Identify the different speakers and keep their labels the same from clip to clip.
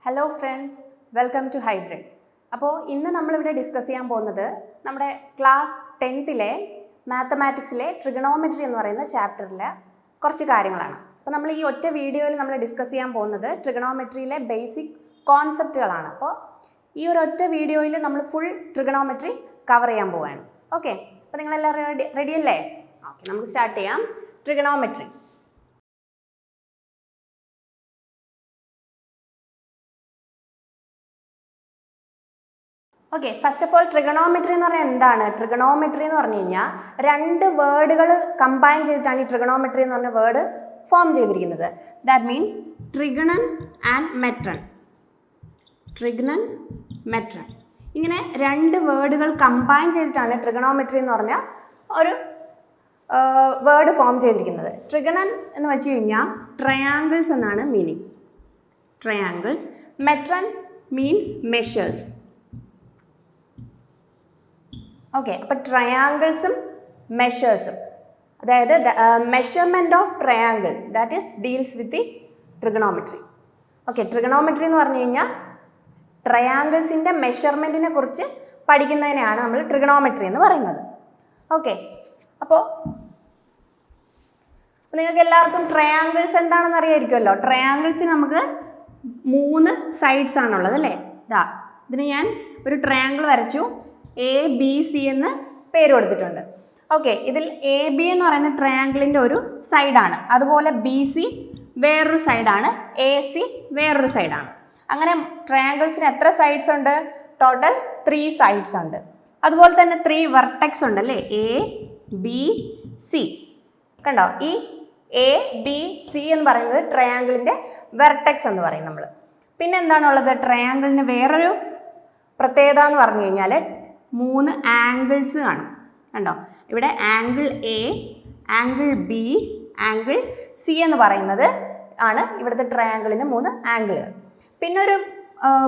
Speaker 1: Hello friends, welcome to hybrid. അപ്പോൾ ഇന്ന് നമ്മളിവിടെ ഡിസ്കസ് ചെയ്യാൻ പോകുന്നത് നമ്മുടെ ക്ലാസ് 10th മാത്തമാറ്റിക്സിലെ ട്രിഗണോമെട്രി എന്ന് പറയുന്ന ചാപ്റ്ററിലെ കുറച്ച് കാര്യങ്ങളാണ്. അപ്പോൾ നമ്മൾ ഈ ഒറ്റ വീഡിയോയിൽ നമ്മൾ ഡിസ്കസ് ചെയ്യാൻ പോകുന്നത് ട്രിഗണോമെട്രിയിലെ ബേസിക് കോൺസെപ്റ്റുകളാണ്. അപ്പോൾ ഈ ഒരു ഒറ്റ വീഡിയോയിൽ നമ്മൾ ഫുൾ ട്രിഗണോമെട്രി കവർ ചെയ്യാൻ പോവുകയാണ്. ഓക്കെ, അപ്പോൾ നിങ്ങളെല്ലാവരും റെഡി അല്ലേ? ഓക്കെ, നമുക്ക് സ്റ്റാർട്ട് ചെയ്യാം. Trigonometry. Okay, first of all trigonometry എന്ന് പറഞ്ഞാൽ എന്താണ്? ട്രിഗണോമെട്രി എന്ന് പറഞ്ഞു കഴിഞ്ഞാൽ രണ്ട് വേർഡുകൾ കമ്പൈൻ ചെയ്തിട്ടാണ് ഈ ട്രിഗണോമെട്രി എന്ന് പറഞ്ഞ വേർഡ് ഫോം ചെയ്തിരിക്കുന്നത്. That means trigonon and metron. Trigonon, metron, ഇങ്ങനെ രണ്ട് വേർഡുകൾ കമ്പൈൻ ചെയ്തിട്ടാണ് ട്രിഗണോമെട്രി എന്ന് പറഞ്ഞ ഒരു വേർഡ് ഫോം ചെയ്തിരിക്കുന്നത്. ട്രിഗണൻ എന്ന് വെച്ച് കഴിഞ്ഞാൽ ട്രയാങ്കിൾസ് എന്നാണ് meaning. Triangles. Metron means measures. Okay, അപ്പോൾ ട്രയാങ്കിൾസും മെഷേഴ്സും, അതായത് measurement of triangle that is deals with the trigonometry. Okay, trigonometry എന്ന് പറഞ്ഞു കഴിഞ്ഞാൽ ട്രയാങ്കിൾസിൻ്റെ മെഷർമെൻറ്റിനെ കുറിച്ച് പഠിക്കുന്നതിനെയാണ് നമ്മൾ ട്രിഗണോമെട്രി എന്ന് പറയുന്നത്. ഓക്കെ, അപ്പോൾ നിങ്ങൾക്ക് എല്ലാവർക്കും ട്രയാങ്കിൾസ് എന്താണെന്ന് അറിയാമായിരിക്കുമല്ലോ. ട്രയാങ്കിൾസിന് നമുക്ക് 3 സൈഡ്സ് ആണുള്ളത് അല്ലേ? ഇതിന് ഞാൻ ഒരു ട്രയാങ്കിൾ വരച്ചു. ABC എന്ന് പേര് കൊടുത്തിട്ടുണ്ട്. ഓക്കെ, ഇതിൽ AB എന്ന് പറയുന്ന ട്രയാങ്കിളിൻ്റെ ഒരു സൈഡാണ്. അതുപോലെ BC വേറൊരു സൈഡാണ്. AC വേറൊരു സൈഡാണ്. അങ്ങനെ ട്രയാങ്കിൾസിന് എത്ര സൈഡ്സ് ഉണ്ട്? ടോട്ടൽ 3 സൈഡ്സ് ഉണ്ട്. അതുപോലെ തന്നെ 3 വെർട്ടെക്സ് ഉണ്ട് അല്ലേ? ABC. കണ്ടോ? ഈ ABC എന്ന് പറയുന്നത് ട്രയാങ്കിളിൻ്റെ വെർട്ടെക്സ് എന്ന് പറയും നമ്മൾ. പിന്നെ എന്താണുള്ളത്? ട്രയാങ്കിളിന് വേറൊരു പ്രത്യേകത എന്ന് പറഞ്ഞു കഴിഞ്ഞാൽ 3 ആംഗിൾസ് കാണും. കണ്ടോ? ഇവിടെ angle A, angle B, angle C എന്ന് പറയുന്നത് ആണ് ഇവിടുത്തെ ട്രയാങ്കിളിൻ്റെ 3 ആംഗിളുകൾ. പിന്നെ ഒരു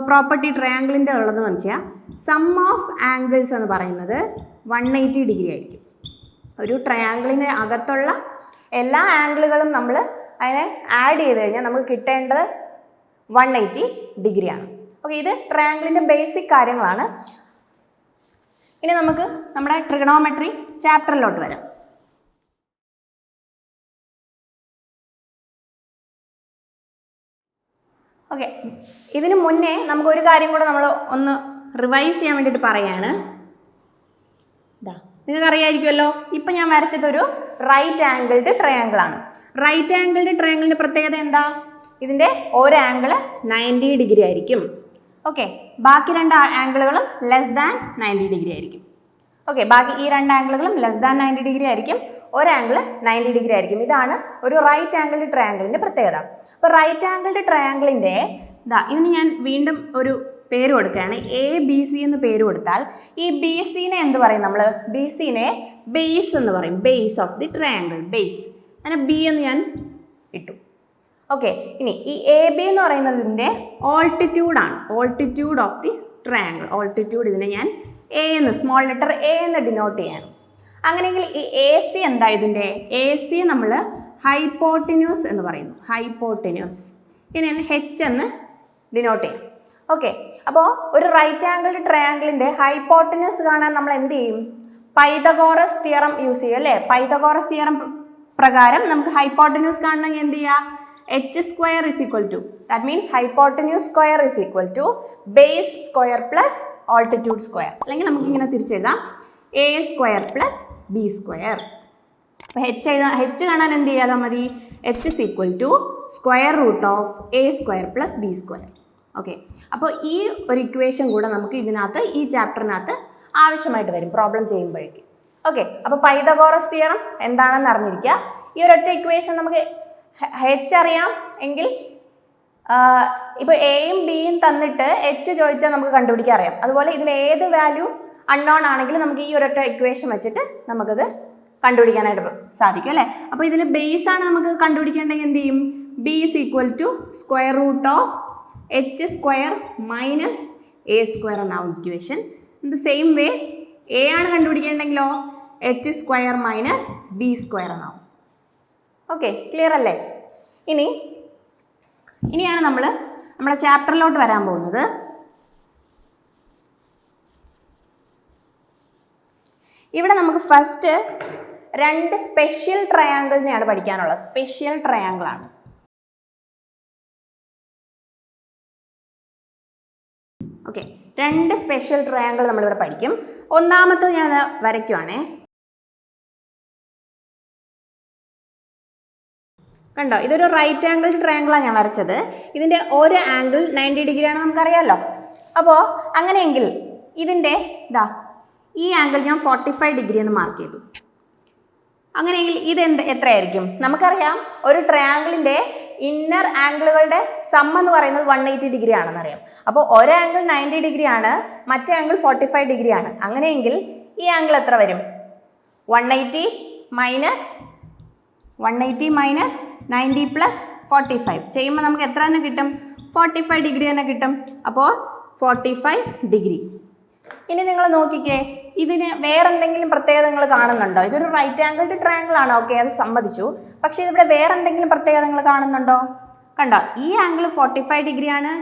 Speaker 1: പ്രോപ്പർട്ടി ട്രയാങ്കിളിൻ്റെ ഉള്ളതെന്ന് വെച്ചാൽ സം ഓഫ് ആംഗിൾസ് എന്ന് പറയുന്നത് 180 ഡിഗ്രി ആയിരിക്കും. ഒരു ട്രയാങ്കിളിന് അകത്തുള്ള എല്ലാ ആംഗിളുകളും നമ്മൾ അതിനെ ആഡ് ചെയ്ത് കഴിഞ്ഞാൽ നമുക്ക് കിട്ടേണ്ടത് 180 ഡിഗ്രിയാണ്. ഓക്കെ, ഇത് ട്രയാങ്കിളിൻ്റെ ബേസിക് കാര്യങ്ങളാണ്. ഇനി നമുക്ക് നമ്മുടെ ട്രിഗണോമെട്രി ചാപ്റ്ററിലോട്ട് വരാം. ഓക്കെ, ഇതിന് മുന്നേ നമുക്കൊരു കാര്യം കൂടെ നമ്മൾ ഒന്ന് റിവൈസ് ചെയ്യാൻ വേണ്ടിയിട്ട് പറയുകയാണ്. നിങ്ങൾക്കറിയാമായിരിക്കുമല്ലോ, ഇപ്പം ഞാൻ വരച്ചതൊരു റൈറ്റ് ആംഗിൾഡ് ട്രയാങ്കിളാണ്. റൈറ്റ് ആംഗിൾഡ് ട്രയാങ്കിളിൻ്റെ പ്രത്യേകത എന്താ? ഇതിൻ്റെ ഒരു ആംഗിള് 90 ഡിഗ്രി ആയിരിക്കും. ഓക്കെ, ബാക്കി 2 ആംഗിളുകളും ലെസ് ദാൻ 90 ഡിഗ്രി ആയിരിക്കും. ഓക്കെ, ബാക്കി ഈ 2 ആംഗിളുകളും ലെസ് ദാൻ 90 ഡിഗ്രി ആയിരിക്കും. ഒരു ആംഗിൾ 90 ഡിഗ്രി ആയിരിക്കും. ഇതാണ് ഒരു റൈറ്റ് ആംഗിൾഡ് ട്രയാങ്കിളിൻ്റെ പ്രത്യേകത. അപ്പോൾ റൈറ്റ് ആംഗിൾഡ് ട്രയാങ്കിളിൻ്റെ ഇതിന് ഞാൻ വീണ്ടും ഒരു പേര് കൊടുക്കുകയാണ്. ABC എന്ന് പേര് കൊടുത്താൽ ഈ BCനെ എന്ത് പറയും നമ്മൾ? BCനെ ബേസ് എന്ന് പറയും. Base of the triangle, base. അങ്ങനെ B എന്ന് ഞാൻ ഇട്ടു. ഓക്കെ, ഇനി ഈ AB എന്ന് പറയുന്നതിൻ്റെ ഓൾട്ടിറ്റ്യൂഡാണ്. Altitude of the triangle. Altitude ഇതിനെ ഞാൻ A എന്ന്, സ്മോൾ ലെറ്റർ A എന്ന് ഡിനോട്ട് ചെയ്യണം. അങ്ങനെയെങ്കിൽ ഈ AC എന്താ? ഇതിൻ്റെ AC നമ്മൾ ഹൈപ്പോട്ടിന്യൂസ് എന്ന് പറയുന്നു. ഹൈപ്പോട്ടിന്യൂസ്. ഇനി ഞാൻ H എന്ന് ഡിനോട്ട് ചെയ്യും. ഓക്കെ, അപ്പോൾ ഒരു റൈറ്റ് ആംഗിൾഡ് ട്രയാങ്കിളിൻ്റെ ഹൈപ്പോട്ടിന്യൂസ് കാണാൻ നമ്മൾ എന്ത് ചെയ്യും? പൈതഗോറസ് തിയറം യൂസ് ചെയ്യും അല്ലേ? പൈതഗോറസ് തിയറം പ്രകാരം നമുക്ക് ഹൈപ്പോട്ടിന്യൂസ് കാണണമെങ്കിൽ എന്ത് ചെയ്യുക? H square is equal to, that means hypotenuse square is equal to base square plus altitude square. അല്ലെങ്കിൽ നമുക്ക് ഇങ്ങനെ തിരിച്ചെഴുതാം, A square plus B square. അപ്പോൾ H കാണാൻ എന്ത് ചെയ്യാതെ മതി? H is equal to square root of A square plus B square. Okay, അപ്പോൾ ഈ ഒരു ഇക്വേഷൻ കൂടെ നമുക്ക് ഇതിനകത്ത്, ഈ ചാപ്റ്ററിനകത്ത് ആവശ്യമായിട്ട് വരും പ്രോബ്ലം ചെയ്യുമ്പോഴേക്കും. ഓക്കെ, അപ്പോൾ പൈതഗോറസ് തിയറം എന്താണെന്ന് അറിഞ്ഞിരിക്കുക. ഈ ഒരൊറ്റ ഇക്വേഷൻ നമുക്ക് H അറിയാം എങ്കിൽ ഇപ്പോൾ Aയും Bയും തന്നിട്ട് H ചോദിച്ചാൽ നമുക്ക് കണ്ടുപിടിക്കാൻ അറിയാം. അതുപോലെ ഇതിൽ ഏത് വാല്യൂ അൺനോൺ ആണെങ്കിലും നമുക്ക് ഈ ഒരൊറ്റ ഇക്വേഷൻ വെച്ചിട്ട് നമുക്കത് കണ്ടുപിടിക്കാനായിട്ട് സാധിക്കും അല്ലേ? അപ്പോൾ ഇതിൽ ബേസ് ആണ് നമുക്ക് കണ്ടുപിടിക്കേണ്ടെങ്കിൽ എന്ത് ചെയ്യും? B is equal to square root of H square minus A square എന്നാവും equation. In the same way A ആണ് കണ്ടുപിടിക്കേണ്ടെങ്കിലോ H square minus B square എന്നാവും. ഓക്കെ, ക്ലിയർ അല്ലേ? ഇനിയാണ് നമ്മൾ നമ്മുടെ ചാപ്റ്ററിലോട്ട് വരാൻ പോകുന്നത്. ഇവിടെ നമുക്ക് ഫസ്റ്റ് 2 സ്പെഷ്യൽ ട്രയാങ്കിളിനെയാണ് പഠിക്കാനുള്ളത്. സ്പെഷ്യൽ ട്രയാങ്കിളാണ്. ഓക്കെ, 2 സ്പെഷ്യൽ ട്രയാങ്കിൾ നമ്മളിവിടെ പഠിക്കും. ഒന്നാമത്തത് ഞാൻ വരയ്ക്കുവാണേ. കണ്ടോ, ഇതൊരു റൈറ്റ് ആംഗിൾ ട്രയാങ്കിളാണ് ഞാൻ വരച്ചത്. ഇതിൻ്റെ ഒരു ആംഗിൾ 90 ഡിഗ്രിയാണ് നമുക്കറിയാമല്ലോ. അപ്പോൾ അങ്ങനെയെങ്കിൽ ഇതിൻ്റെ ഈ ആംഗിൾ ഞാൻ 45 ഡിഗ്രി എന്ന് മാർക്ക് ചെയ്തു. അങ്ങനെയെങ്കിൽ ഇത് എത്രയായിരിക്കും? നമുക്കറിയാം ഒരു ട്രയാങ്കിളിൻ്റെ ഇന്നർ ആംഗിളുകളുടെ സം എന്ന് പറയുന്നത് 180 ഡിഗ്രി ആണെന്നറിയാം. അപ്പോൾ ഒരു ആംഗിൾ 90 ഡിഗ്രി ആണ്, മറ്റേ ആംഗിൾ 45 ഡിഗ്രി ആണ്. അങ്ങനെയെങ്കിൽ ഈ ആംഗിൾ എത്ര വരും? 180 മൈനസ് 90 പ്ലസ് 45 ചെയ്യുമ്പോൾ നമുക്ക് എത്ര തന്നെ കിട്ടും? 45 ഡിഗ്രി തന്നെ കിട്ടും. അപ്പോൾ 45 ഡിഗ്രി. ഇനി നിങ്ങൾ നോക്കിക്കേ, ഇതിന് വേറെ എന്തെങ്കിലും പ്രത്യേകത നിങ്ങൾ കാണുന്നുണ്ടോ? ഇതൊരു റൈറ്റ് ആംഗിൾഡ് ട്രയാങ്കിൾ ആണ്, ഓക്കെ, അത് സമ്മതിച്ചു. പക്ഷേ ഇതിവിടെ വേറെ എന്തെങ്കിലും പ്രത്യേകത നിങ്ങൾ കാണുന്നുണ്ടോ? കണ്ടോ, ഈ ആംഗിൾ 45 ഡിഗ്രിയാണ്,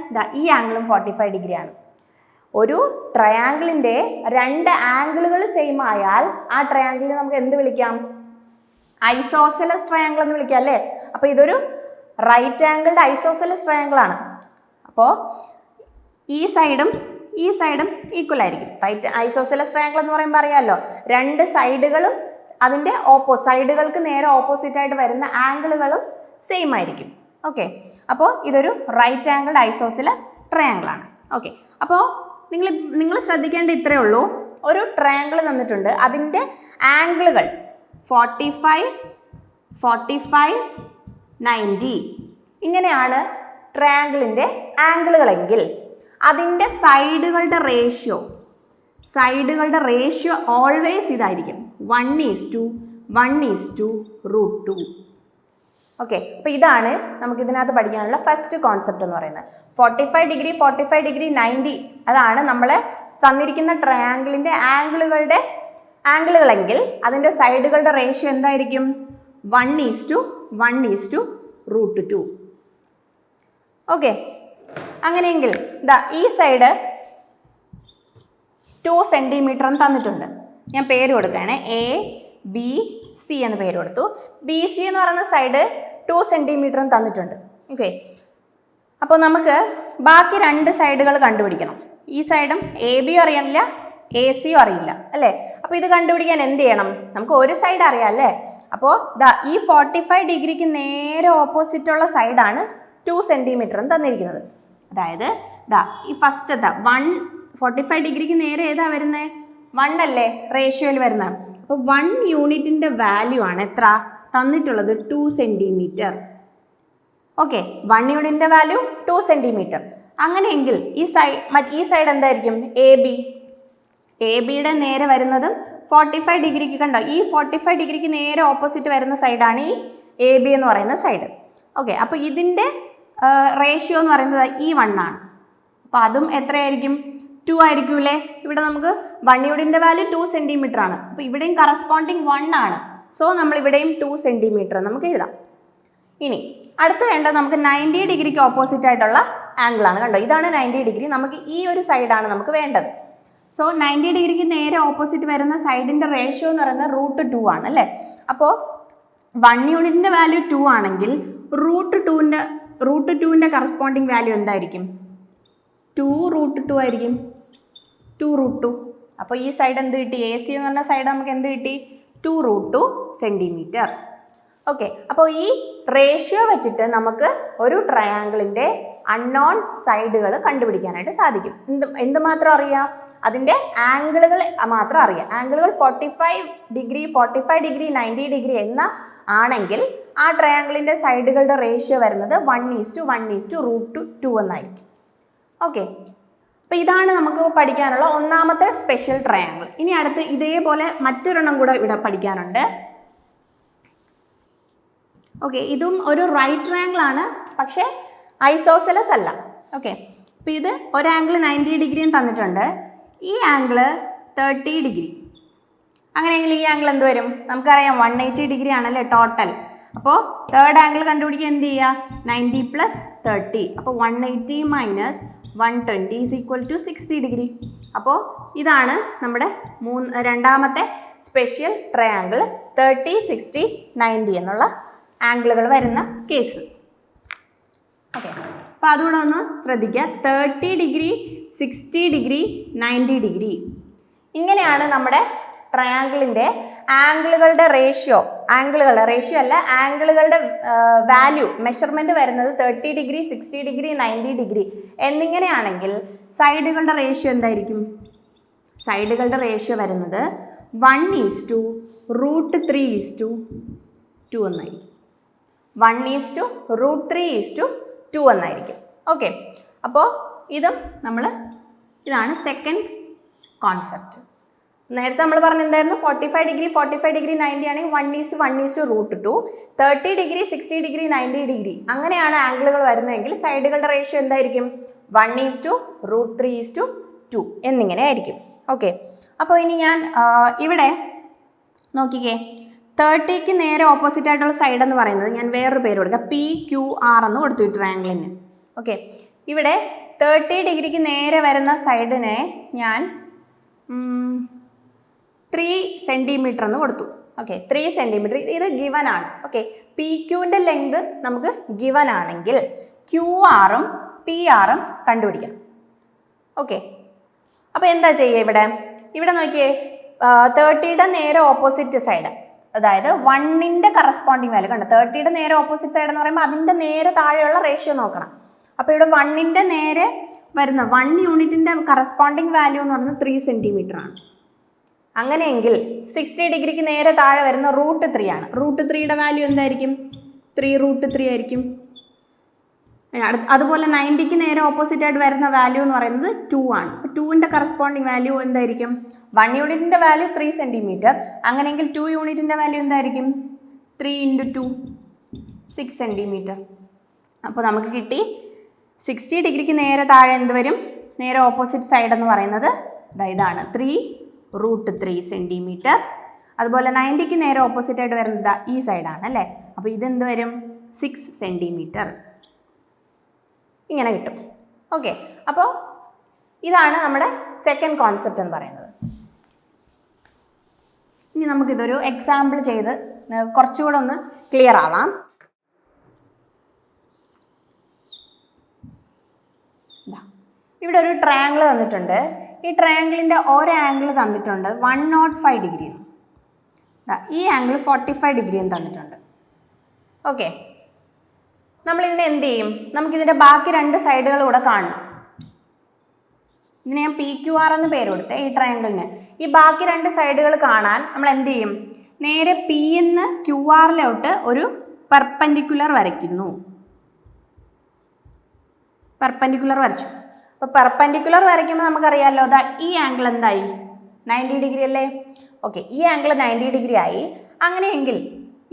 Speaker 1: ഈ ആംഗിളും 45 ഡിഗ്രിയാണ്. ഒരു ട്രയാങ്കിളിൻ്റെ 2 ആംഗിളുകൾ സെയിം ആയാൽ ആ ട്രയാങ്കിളിനെ നമുക്ക് എന്ത് വിളിക്കാം? ഐസോസെലസ് ട്രയാങ്കിൾ എന്ന് വിളിക്കാം അല്ലേ? അപ്പോൾ ഇതൊരു റൈറ്റ് ആംഗിൾഡ് ഐസോസെലസ് ട്രയാങ്കിൾ ആണ്. അപ്പോൾ ഈ സൈഡും ഈക്വൽ ആയിരിക്കും. റൈറ്റ് ഐസോസെലസ് ട്രയാങ്കിൾ എന്ന് പറയുമ്പോൾ അറിയാമല്ലോ, 2 സൈഡുകളും അതിൻ്റെ സൈഡുകൾക്ക് നേരെ ഓപ്പോസിറ്റ് ആയിട്ട് വരുന്ന ആംഗിളുകളും സെയിം ആയിരിക്കും. ഓക്കെ, ഇതൊരു റൈറ്റ് ആംഗിൾഡ് ഐസോസെലസ് ട്രയാങ്കിൾ ആണ്. ഓക്കെ, അപ്പോൾ നിങ്ങൾ ശ്രദ്ധിക്കേണ്ട ഇത്രയേ ഉള്ളൂ. ഒരു ട്രയാങ്കിൾ തന്നിട്ടുണ്ട്, അതിൻ്റെ ആംഗിളുകൾ 45, 90 ഇങ്ങനെയാണ് ട്രയാങ്കിളിൻ്റെ ആംഗിളുകളെങ്കിൽ അതിൻ്റെ സൈഡുകളുടെ റേഷ്യോ ഓൾവേസ് ഇതായിരിക്കും, 1:1:√2. ഓക്കെ, അപ്പോൾ ഇതാണ് നമുക്ക് ഇതിനകത്ത് പഠിക്കാനുള്ള ഫസ്റ്റ് കോൺസെപ്റ്റ് എന്ന് പറയുന്നത്. 45 ഡിഗ്രി 90 അതാണ് നമ്മളെ തന്നിരിക്കുന്ന ട്രയാങ്കിളിൻ്റെ ആംഗിളുകളെങ്കിൽ അതിൻ്റെ സൈഡുകളുടെ റേഷ്യോ എന്തായിരിക്കും? 1:1:√2. ഓക്കെ, അങ്ങനെയെങ്കിൽ ഈ സൈഡ് 2 സെൻറ്റിമീറ്റർ എന്ന് തന്നിട്ടുണ്ട്. ഞാൻ പേര് കൊടുക്കുകയാണ്, ABC എന്ന് പേര് കൊടുത്തു. BC എന്ന് പറയുന്ന സൈഡ് 2 സെൻറ്റിമീറ്റർ എന്ന് തന്നിട്ടുണ്ട്. ഓക്കെ, അപ്പോൾ നമുക്ക് ബാക്കി 2 സൈഡുകൾ കണ്ടുപിടിക്കണം. ഈ സൈഡും AB അറിയണില്ല, AC അറിയില്ല അല്ലേ? അപ്പോൾ ഇത് കണ്ടുപിടിക്കാൻ എന്ത് ചെയ്യണം? നമുക്ക് ഒരു സൈഡ് അറിയാം അല്ലേ? അപ്പോൾ ഈ 45 ഡിഗ്രിക്ക് നേരെ ഓപ്പോസിറ്റുള്ള സൈഡാണ് 2 സെൻറ്റിമീറ്റർ എന്ന് തന്നിരിക്കുന്നത്. അതായത് ഈ ഫസ്റ്റ് 45 ഡിഗ്രിക്ക് നേരെ ഏതാ വരുന്നത്? 1 അല്ലേ റേഷ്യോയിൽ വരുന്നത്. അപ്പോൾ 1 യൂണിറ്റിൻ്റെ വാല്യൂ ആണ് എത്ര തന്നിട്ടുള്ളത്? 2 സെൻറ്റിമീറ്റർ. ഓക്കെ, 1 യൂണിറ്റിൻ്റെ വാല്യൂ 2 സെൻറ്റിമീറ്റർ. അങ്ങനെയെങ്കിൽ ഈ സൈഡ് എന്തായിരിക്കും? AB-യുടെ നേരെ വരുന്നതും 45 ഡിഗ്രിക്ക്, കണ്ടോ, ഈ 45 ഡിഗ്രിക്ക് നേരെ ഓപ്പോസിറ്റ് വരുന്ന സൈഡാണ് ഈ AB എന്ന് പറയുന്ന സൈഡ്. ഓക്കെ, അപ്പോൾ ഇതിൻ്റെ റേഷ്യോ എന്ന് പറയുന്നത് ഈ 1 ആണ്. അപ്പോൾ അതും എത്രയായിരിക്കും? 2 ആയിരിക്കൂലേ? ഇവിടെ നമുക്ക് 1 യൂണിറ്റിൻ്റെ വാല്യൂ 2 സെൻറ്റിമീറ്റർ ആണ്. അപ്പോൾ ഇവിടെയും കറസ്പോണ്ടിങ് 1 ആണ്. സോ നമ്മളിവിടെയും 2 സെൻറ്റിമീറ്റർ നമുക്ക് എഴുതാം. ഇനി അടുത്ത് വേണ്ടത് നമുക്ക് 90 ഡിഗ്രിക്ക് ഓപ്പോസിറ്റ് ആയിട്ടുള്ള ആംഗിളാണ്. കണ്ടോ, ഇതാണ് 90 ഡിഗ്രി. നമുക്ക് ഈ ഒരു സൈഡാണ് നമുക്ക് വേണ്ടത്. സോ 90 ഡിഗ്രിക്ക് നേരെ ഓപ്പോസിറ്റ് വരുന്ന സൈഡിൻ്റെ റേഷ്യോ എന്ന് പറയുന്നത് √2 ആണ് അല്ലേ? അപ്പോൾ 1 യൂണിറ്റിൻ്റെ വാല്യൂ 2 ആണെങ്കിൽ √2ൻ്റെ കറസ്പോണ്ടിങ് വാല്യൂ എന്തായിരിക്കും? 2√2 ആയിരിക്കും. 2√2. അപ്പോൾ ഈ സൈഡ് എന്ത് കിട്ടി? AC എന്ന് പറഞ്ഞ സൈഡ് നമുക്ക് എന്ത് കിട്ടി? 2√2 സെൻറ്റിമീറ്റർ. ഓക്കെ, അപ്പോൾ ഈ റേഷ്യോ വെച്ചിട്ട് നമുക്ക് ഒരു ട്രയാങ്കിളിൻ്റെ അൺനോൺ സൈഡുകൾ കണ്ടുപിടിക്കാനായിട്ട് സാധിക്കും. എന്തുമാത്രം അറിയാം? അതിൻ്റെ ആംഗിളുകൾ മാത്രം അറിയാം. ആംഗിളുകൾ 45 ഡിഗ്രി 90 ഡിഗ്രി എന്ന ആണെങ്കിൽ ആ ട്രയാങ്കിളിൻ്റെ സൈഡുകളുടെ റേഷ്യോ വരുന്നത് 1:1:√2 എന്നായിരിക്കും. ഓക്കെ, അപ്പോൾ ഇതാണ് നമുക്ക് പഠിക്കാനുള്ള ഒന്നാമത്തെ സ്പെഷ്യൽ ട്രയാങ്കിൾ. ഇനി അടുത്ത് ഇതേപോലെ മറ്റൊരെണ്ണം കൂടെ ഇവിടെ പഠിക്കാനുണ്ട്. ഓക്കെ, ഇതും ഒരു റൈറ്റ് ട്രയാങ്കിൾ ആണ്, പക്ഷേ ഐസോസെലസ് അല്ല. ഓക്കെ, അപ്പോൾ ഇത് ഒരു ആംഗിൾ 90 ഡിഗ്രിയും തന്നിട്ടുണ്ട്, ഈ ആംഗിൾ 30 ഡിഗ്രി. അങ്ങനെയെങ്കിൽ ഈ ആംഗിൾ എന്ത് വരും? നമുക്കറിയാം 180 ഡിഗ്രി ആണല്ലേ ടോട്ടൽ. അപ്പോൾ തേർഡ് ആംഗിൾ കണ്ടുപിടിക്കാൻ എന്ത് ചെയ്യുക? 90 + 30. അപ്പോൾ 180 - 120 = 60 ഡിഗ്രി. അപ്പോൾ ഇതാണ് നമ്മുടെ രണ്ടാമത്തെ സ്പെഷ്യൽ ട്രയാങ്കിൾ 30, 60, 90 എന്നുള്ള ആംഗിളുകൾ വരുന്ന കേസ്. ഓക്കെ, അപ്പോൾ അതുകൂടെ ഒന്ന് ശ്രദ്ധിക്കുക. 30 ഡിഗ്രി, 60 ഡിഗ്രി, 90 ഡിഗ്രി, ഇങ്ങനെയാണ് നമ്മുടെ ട്രയാങ്കിളിൻ്റെ ആംഗിളുകളുടെ റേഷ്യോ അല്ല, ആംഗിളുകളുടെ വാല്യൂ മെഷർമെൻറ്റ് വരുന്നത് 30 ഡിഗ്രി, 60 ഡിഗ്രി, 90 ഡിഗ്രി എന്നിങ്ങനെയാണെങ്കിൽ സൈഡുകളുടെ റേഷ്യോ എന്തായിരിക്കും? സൈഡുകളുടെ റേഷ്യോ വരുന്നത് 1/√3/2 എന്നായിരിക്കും. 1/√3/2 എന്നായിരിക്കും. ഓക്കെ, അപ്പോൾ ഇതാണ് സെക്കൻഡ് കോൺസെപ്റ്റ്. നേരത്തെ നമ്മൾ പറഞ്ഞ എന്തായിരുന്നു? 45 ഡിഗ്രി, 45 ഡിഗ്രി, 90 ആണെങ്കിൽ 1/1/√2. 30 ഡിഗ്രി, 60 ഡിഗ്രി, 90 ഡിഗ്രി അങ്ങനെയാണ് ആംഗിളുകൾ വരുന്നതെങ്കിൽ സൈഡുകളുടെ റേഷ്യോ എന്തായിരിക്കും? 1/√3/2 എന്നിങ്ങനെ ആയിരിക്കും. ഓക്കെ, അപ്പോൾ ഇനി ഞാൻ ഇവിടെ നോക്കിക്കേ, 30ക്ക് നേരെ ഓപ്പോസിറ്റ് ആയിട്ടുള്ള സൈഡ് എന്ന് പറയുന്നത് ഞാൻ വേറൊരു പേര് കൊടുക്കാം, PQR എന്ന് കൊടുത്തു ഈ ട്രയാങ്കിളിന്. ഓക്കെ, ഇവിടെ 30 ഡിഗ്രിക്ക് നേരെ വരുന്ന സൈഡിനെ ഞാൻ 3 സെൻറ്റിമീറ്റർ എന്ന് കൊടുത്തു. ഓക്കെ, 3 സെൻറ്റിമീറ്റർ ഇത് ഗിവൻ ആണ്. ഓക്കെ, PQൻ്റെ ലെങ്ത് നമുക്ക് ഗിവൻ ആണെങ്കിൽ QR-ഉം PR-ഉം കണ്ടുപിടിക്കണം. ഓക്കെ, അപ്പോൾ എന്താ ചെയ്യുക? ഇവിടെ നോക്കിയേ, 30യുടെ നേരെ ഓപ്പോസിറ്റ് സൈഡ്, അതായത് 1ൻ്റെ കറസ്പോണ്ടിങ് വാല്യൂ കണ്ടോ? 30യുടെ നേരെ ഓപ്പോസിറ്റ് സൈഡ് എന്ന് പറയുമ്പോൾ അതിൻ്റെ നേരെ താഴെയുള്ള റേഷ്യോ നോക്കണം. അപ്പോൾ ഇവിടെ 1ൻ്റെ നേരെ വരുന്ന 1 യൂണിറ്റിൻ്റെ കറസ്പോണ്ടിങ് വാല്യൂ എന്ന് പറയുന്നത് 3 സെൻറ്റിമീറ്റർ ആണ്. അങ്ങനെയെങ്കിൽ 60 ഡിഗ്രിക്ക് നേരെ താഴെ വരുന്ന √3 ആണ്. √3യുടെ വാല്യൂ എന്തായിരിക്കും? 3√3 ആയിരിക്കും. അതുപോലെ 90ക്ക് നേരെ ഓപ്പോസിറ്റ് ആയിട്ട് വരുന്ന വാല്യൂ എന്ന് പറയുന്നത് 2 ആണ്. അപ്പോൾ 2ൻ്റെ കറസ്പോണ്ടിങ് വാല്യൂ എന്തായിരിക്കും? 1 യൂണിറ്റിൻ്റെ വാല്യൂ 3 സെൻറ്റിമീറ്റർ. അങ്ങനെയെങ്കിൽ 2 യൂണിറ്റിൻ്റെ വാല്യൂ എന്തായിരിക്കും? 3 × 2 6 സെൻറ്റിമീറ്റർ. അപ്പോൾ നമുക്ക് കിട്ടി 60 ഡിഗ്രിക്ക് നേരെ താഴെ എന്ത് വരും? നേരെ ഓപ്പോസിറ്റ് സൈഡ് എന്ന് പറയുന്നത് ഇതാണ് 3√3 സെൻറ്റിമീറ്റർ. അതുപോലെ 90ക്ക് നേരെ ഓപ്പോസിറ്റ് ആയിട്ട് വരുന്നത് ഈ സൈഡാണ് അല്ലേ? അപ്പോൾ ഇതെന്ത് വരും? 6 സെൻറ്റിമീറ്റർ. ഇങ്ങനെ കിട്ടും. ഓക്കെ, അപ്പോൾ ഇതാണ് നമ്മുടെ സെക്കൻഡ് കോൺസെപ്റ്റ് എന്ന് പറയുന്നത്. ഇനി നമുക്കിതൊരു എക്സാമ്പിൾ ചെയ്ത് കുറച്ചുകൂടെ ഒന്ന് ക്ലിയർ ആവാം. ഇവിടെ ഒരു ട്രയാങ്കിൾ തന്നിട്ടുണ്ട്. ഈ ട്രയാങ്കിളിൻ്റെ ഓരോ ആംഗിൾ തന്നിട്ടുണ്ട് 105 ഡിഗ്രി. ഈ ആംഗിൾ 45 ഡിഗ്രിയും തന്നിട്ടുണ്ട്. ഓക്കെ, നമ്മളിതിനെ എന്ത് ചെയ്യും? നമുക്കിതിൻ്റെ ബാക്കി 2 സൈഡുകൾ കൂടെ കാണണം. ഇതിന് ഞാൻ PQR എന്ന് പേര് കൊടുത്തേ ഈ ട്രയാങ്കിളിന്. ഈ ബാക്കി 2 സൈഡുകൾ കാണാൻ നമ്മൾ എന്ത് ചെയ്യും? നേരെ P എന്ന് QR-ലോട്ട് ഒരു പെർപെൻഡിക്കുലർ വരയ്ക്കുന്നു. പെർപെൻഡിക്കുലർ വരച്ചു. അപ്പോൾ പെർപെൻഡിക്കുലർ വരയ്ക്കുമ്പോൾ നമുക്കറിയാമല്ലോ, ഈ ആംഗിൾ എന്തായി? 90 ഡിഗ്രി അല്ലേ? ഓക്കെ, ഈ ആംഗിൾ 90 ഡിഗ്രി ആയി. അങ്ങനെയെങ്കിൽ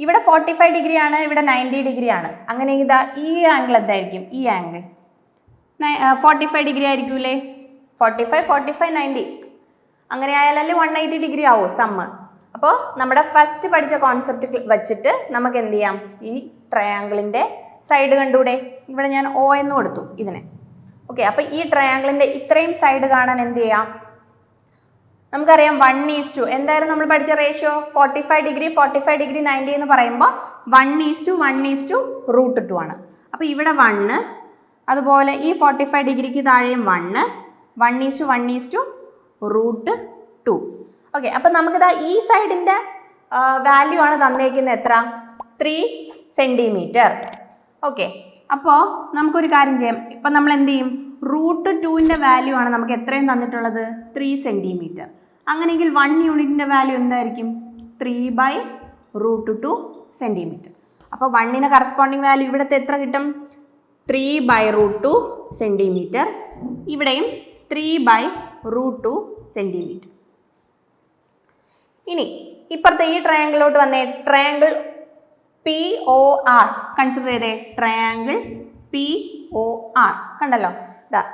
Speaker 1: ഇവിടെ 45 ഡിഗ്രി ആണ്, ഇവിടെ 90 ഡിഗ്രി ആണ്. അങ്ങനെയെങ്കിൽ ഈ ആംഗിൾ എന്തായിരിക്കും? ഈ ആംഗിൾ 45 ഡിഗ്രി ആയിരിക്കൂലേ? 45, 45, 90 അങ്ങനെ ആയാലല്ലേ 180 ഡിഗ്രി ആവും സമ്മ്. അപ്പോൾ നമ്മുടെ ഫസ്റ്റ് പഠിച്ച കോൺസെപ്റ്റ് വെച്ചിട്ട് നമുക്ക് എന്ത് ചെയ്യാം? ഈ ട്രയാങ്കിളിൻ്റെ സൈഡ് കണ്ടൂടെ? ഇവിടെ ഞാൻ O എന്ന് കൊടുത്തു ഇതിനെ. ഓക്കെ, അപ്പോൾ ഈ ട്രയാങ്കിളിൻ്റെ ഇത്രയും സൈഡ് കാണാൻ എന്ത് ചെയ്യാം? നമുക്കറിയാം 1:2 എന്തായാലും നമ്മൾ പഠിച്ച റേഷ്യോ 45 ഡിഗ്രി, 45 ഡിഗ്രി, 90 എന്ന് പറയുമ്പോൾ 1:1:√2 ആണ്. അപ്പോൾ ഇവിടെ 1, അതുപോലെ ഈ 45 ഡിഗ്രിക്ക് താഴെയും 1, 1:1:√2. ഓക്കെ, അപ്പോൾ നമുക്കിതാ ഈ സൈഡിൻ്റെ വാല്യൂ ആണ് തന്നേക്കുന്നത്. എത്ര? 3 സെൻറ്റിമീറ്റർ. ഓക്കെ, അപ്പോൾ നമുക്കൊരു കാര്യം ചെയ്യാം. ഇപ്പം നമ്മൾ എന്ത് ചെയ്യും? √2ൻ്റെ വാല്യൂ ആണ് നമുക്ക് എത്രയും തന്നിട്ടുള്ളത്? 3 സെൻറ്റിമീറ്റർ. അങ്ങനെയെങ്കിൽ 1 യൂണിറ്റിൻ്റെ വാല്യൂ എന്തായിരിക്കും? 3/√2 സെൻറ്റിമീറ്റർ. അപ്പോൾ 1ന് കറസ്പോണ്ടിങ് വാല്യൂ ഇവിടുത്തെ എത്ര കിട്ടും? 3/√2 സെൻറ്റിമീറ്റർ. ഇവിടെയും 3/√2 സെൻറ്റിമീറ്റർ. ഇനി ഇപ്പുറത്തെ ഈ ട്രയാങ്കിളിലോട്ട് വന്നേ. ട്രയാങ്കിൾ POR കൺസിഡർ ചെയ്തേ. ട്രയാങ്കിൾ POR കണ്ടല്ലോ.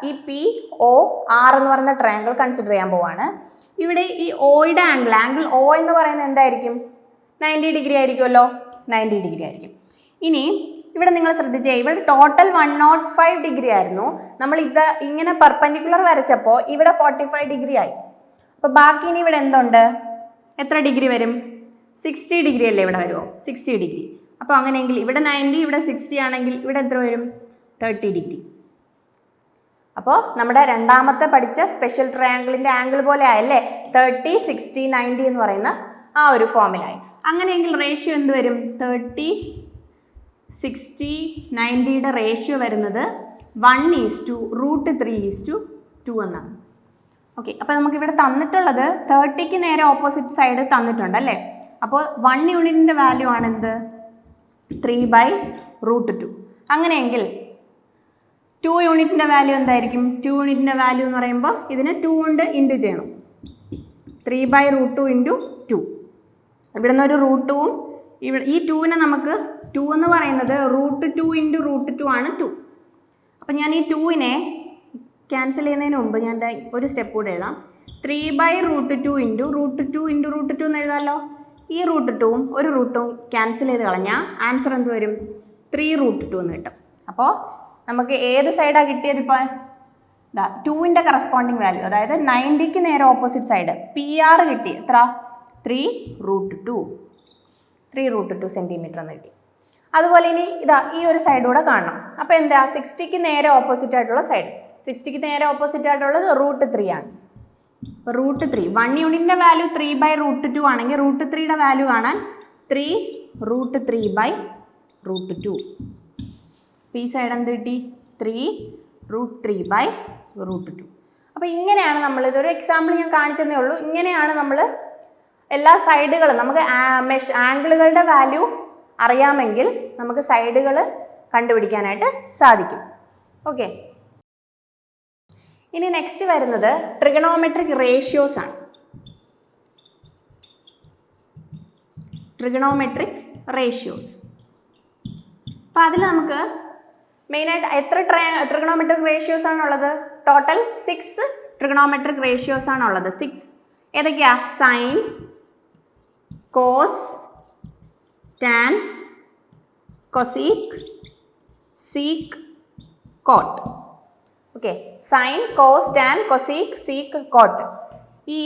Speaker 1: ഈ POR എന്ന് പറയുന്ന ട്രയാങ്കിൾ കൺസിഡർ ചെയ്യാൻ പോവാണ്. ഇവിടെ ഈ ഓയുടെ ആംഗിൾ O എന്ന് പറയുന്നത് എന്തായിരിക്കും? 90 ഡിഗ്രി ആയിരിക്കുമല്ലോ. 90 ഡിഗ്രി ആയിരിക്കും. ഇനി ഇവിടെ നിങ്ങൾ ശ്രദ്ധിച്ചേ, ഇവിടെ ടോട്ടൽ 105 ഡിഗ്രി ആയിരുന്നു. നമ്മൾ ഇത് ഇങ്ങനെ പെർപെൻഡിക്കുലർ വരച്ചപ്പോൾ ഇവിടെ 45 ഡിഗ്രി ആയി. അപ്പോൾ ബാക്കി ഇനി ഇവിടെ എന്തുണ്ട്, എത്ര ഡിഗ്രി വരും? 60 ഡിഗ്രി അല്ലേ ഇവിടെ വരുമോ? 60 ഡിഗ്രി. അപ്പോൾ അങ്ങനെയെങ്കിൽ ഇവിടെ 90, ഇവിടെ 60 ആണെങ്കിൽ ഇവിടെ എത്ര വരും? 30 ഡിഗ്രി. അപ്പോൾ നമ്മുടെ രണ്ടാമത്തെ പഠിച്ച സ്പെഷ്യൽ ട്രയാങ്കിളിൻ്റെ ആംഗിൾ പോലെ ആയല്ലേ 30, 60, 90 എന്ന് പറയുന്ന ആ ഒരു ഫോമിലായി. അങ്ങനെയെങ്കിൽ റേഷ്യോ എന്ത് വരും? 30, 60, 90യുടെ റേഷ്യോ വരുന്നത് 1:√3:2 എന്നാണ്. ഓക്കെ, അപ്പോൾ നമുക്കിവിടെ തന്നിട്ടുള്ളത് 30ക്ക് നേരെ ഓപ്പോസിറ്റ് സൈഡ് തന്നിട്ടുണ്ട് അല്ലേ. അപ്പോൾ 1 യൂണിറ്റിൻ്റെ വാല്യൂ ആണ് എന്ത്? 3/√2. അങ്ങനെയെങ്കിൽ 2 യൂണിറ്റിൻ്റെ വാല്യൂ എന്തായിരിക്കും? 2 യൂണിറ്റിൻ്റെ വാല്യൂ എന്ന് പറയുമ്പോൾ ഇതിനെ 2 കൊണ്ട് ഇൻറ്റു ചെയ്യണം. 3/√2 × 2. ഇവിടെ നിന്നൊരു √2ഉം ഇവിടെ ഈ 2നെ നമുക്ക് 2 എന്ന് പറയുന്നത് √2 × √2 ആണ് 2. അപ്പം ഞാൻ ഈ 2നെ ക്യാൻസൽ ചെയ്യുന്നതിന് മുമ്പ് ഞാൻ ഒരു സ്റ്റെപ്പ് കൂടെ എഴുതാം. 3/√2 × √2 × √2 എന്ന് എഴുതാമല്ലോ. ഈ √2ഉം ഒരു √2ഉം ക്യാൻസൽ ചെയ്ത് കളഞ്ഞാൽ ആൻസർ എന്ത് വരും? 3√2 എന്ന് കിട്ടും. അപ്പോൾ നമുക്ക് ഏത് സൈഡാണ് കിട്ടിയത്? ഇപ്പോൾ 2ൻ്റെ കറസ്പോണ്ടിങ് വാല്യൂ, അതായത് 90ക്ക് നേരെ ഓപ്പോസിറ്റ് സൈഡ് PR കിട്ടി. എത്ര? 3√2 സെൻറ്റിമീറ്റർ എന്ന് കിട്ടി. അതുപോലെ ഇനി ഈ ഒരു സൈഡൂടെ കാണണം. അപ്പോൾ എന്താ? 60ക്ക് നേരെ ഓപ്പോസിറ്റ് ആയിട്ടുള്ള സൈഡ്, 60ക്ക് നേരെ ഓപ്പോസിറ്റ് ആയിട്ടുള്ളത് √3 ആണ്. അപ്പോൾ √3, 1 യൂണിറ്റിൻ്റെ വാല്യൂ 3/√2 ആണെങ്കിൽ √3യുടെ വാല്യൂ കാണാൻ 3√3/√2. ഈ സൈഡ് എന്ത് കിട്ടി? 3√3/√2. അപ്പോൾ ഇങ്ങനെയാണ് നമ്മൾ, ഇതൊരു എക്സാമ്പിൾ ഞാൻ കാണിച്ചതേ ഉള്ളൂ. ഇങ്ങനെയാണ് നമ്മൾ എല്ലാ സൈഡുകളും, നമുക്ക് ആംഗിളുകളുടെ വാല്യൂ അറിയാമെങ്കിൽ നമുക്ക് സൈഡുകൾ കണ്ടുപിടിക്കാനായിട്ട് സാധിക്കും. ഓക്കെ, ഇനി നെക്സ്റ്റ് വരുന്നത് ട്രിഗണോമെട്രിക് റേഷ്യോസ് ആണ്. Trigonometric ratios. അപ്പോൾ അതിൽ നമുക്ക് മെയിനായിട്ട് എത്ര ട്രിഗണോമെട്രിക് റേഷ്യോസ് ആണുള്ളത്? ടോട്ടൽ 6 ട്രിഗണോമെട്രിക് റേഷ്യോസ് ആണുള്ളത്. 6 ഏതൊക്കെയാ? Sine, cos, tan, cosec, sec, cot. Okay, sine, cos, tan, cosec, sec, cot. ഈ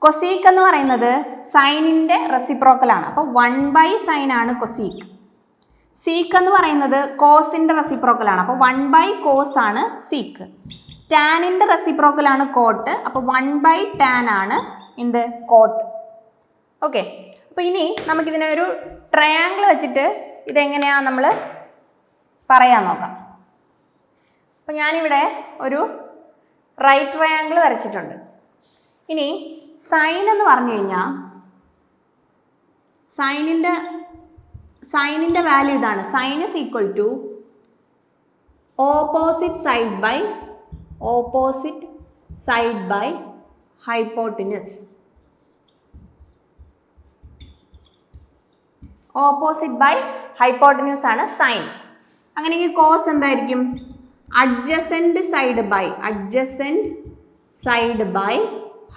Speaker 1: കൊസീക്ക് എന്ന് പറയുന്നത് സൈനിൻ്റെ റെസിപ്രോക്കലാണ്. അപ്പോൾ 1/sin ആണ് കൊസീക്ക്. സീക്ക് എന്ന് പറയുന്നത് കോസിൻ്റെ റെസിപ്രോക്കലാണ്. അപ്പോൾ 1/cos ആണ് സീക്ക്. ടാനിൻ്റെ റെസിപ്രോക്കലാണ് കോട്ട്. അപ്പോൾ 1/tan ആണ് എന്ത്? കോട്ട്. ഓക്കെ, അപ്പോൾ ഇനി നമുക്കിതിനെ ഒരു ട്രയാങ്കിൾ വെച്ചിട്ട് ഇതെങ്ങനെയാണ് നമ്മൾ പറയാൻ നോക്കാം. അപ്പോൾ ഞാനിവിടെ ഒരു റൈറ്റ് ട്രയാങ്കിൾ വരച്ചിട്ടുണ്ട്. ഇനി സൈൻ എന്ന് പറഞ്ഞു കഴിഞ്ഞാൽ സൈനിൻ്റെ വാല്യൂ ഇതാണ്. Sine is equal to opposite side by hypotenuse. Opposite by hypotenuse ആണ് സൈൻ. അങ്ങനെയെങ്കിൽ കോസ് എന്തായിരിക്കും? Adjacent side by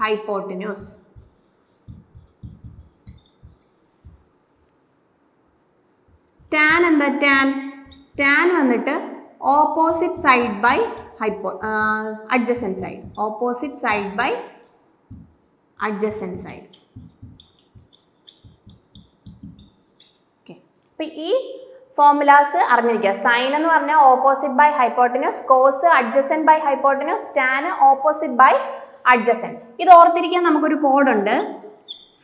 Speaker 1: hypotenuse. Tan എന്താ? ടാൻ വന്നിട്ട് opposite side by adjacent side. Opposite side by adjacent side. Okay, അപ്പോൾ ഈ formulas അറിഞ്ഞിരിക്കുക. Sine എന്ന് പറഞ്ഞാൽ opposite by hypotenuse, cos adjacent by hypotenuse, tan opposite by adjacent. ഇത് ഓർത്തിരിക്കാൻ നമുക്കൊരു കോഡുണ്ട്.